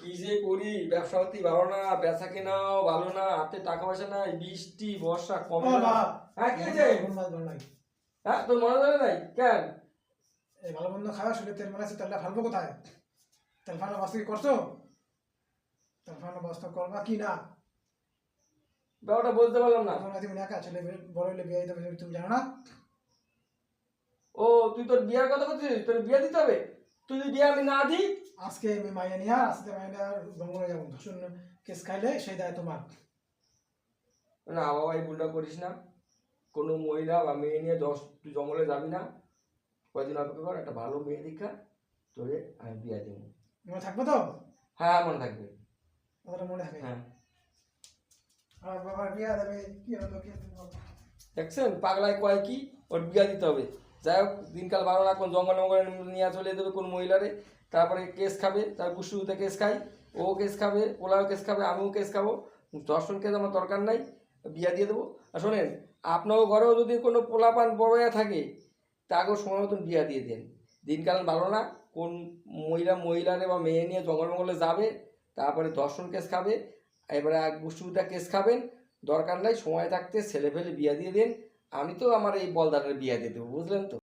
কি যে করি, ব্যবসা পাতি ভালো না, বেচা কেনাও ভালো না, হাতে টাকা পয়সা নাই, বৃষ্টি বর্ষা কমে না। হ্যাঁ কি হয়েছে? হ্যাঁ তোর মনে ধরে নাই কেন? এই ভালো মন্দ খাওয়া শুনে তেল মারাচ্ছে, তেলটা ফালবো কোথায়? তেল ফালানোর বস্তা কি করছো? তেল ফালানোর বস্তা করবা কি না? ব্যাপারটা বলতে পারলাম না। তখন তুমি একা ছেলে বড় হলে বিয়ে দিতে হবে, তুমি জানো না? ও তুই তোর বিয়ার কথা বলছিস, তোর বিয়ে দিতে হবে? তুই যদি বিয়ে আমি না দিই? আজকে আমি মাইয়া নিয়ে আসতে মাইয়া জঙ্গলে যাবো, ধর্ষণ কেস খাইলে সেই দায় তোমার। না বাবা, এই ভুলটা করিস না। কোনো মহিলা বা মেয়ে নিয়ে তুই জঙ্গলে যাবি না। কয়দিন অপেক্ষা কর, একটা ভালো মেয়ে দেখা তোরে আমি বিয়ে দেবো। মনে থাকবো তো? হ্যাঁ মনে থাকবে। কথাটা মনে থাকে। হ্যাঁ আমার বাবার বিয়ে দেবে কি হলো কি হলো? দেখছেন পাগলায় কয় কি, ওর বিয়া দিতে হবে। যাই হোক, দিনকাল ভালো না, কোন জঙ্গল মঙ্গলে নিয়ে চলে দেবে কোন মহিলারে, তারপরে কেস খাবে, তার কুসুতে কেস খাই, ও কেস খাবে, ওলাও কেস খাবে, আমিও কেস খাবো। দর্শন কেস আমার দরকার নাই, বিয়া দিয়ে দেবো। আর শোনেন, আপনারও ঘরেও যদি কোনো পোলাপান বড় হয়ে থাকে, তাকেও সময় মতন বিয়া দিয়ে দেন। দিনকাল ভালো না, কোন মহিলারে বা মেয়ে নিয়ে জঙ্গল মঙ্গলে যাবে, তারপরে দর্শন কেস খাবে, এবারে কুসুতা কেস খাবেন। দরকার নাই, সময় থাকতে ছেলে ফেলে বিয়া দিয়ে দিন। আমি তো আমার এই বলদারের বিয়া দিয়ে দেবো, বুঝলেন তো?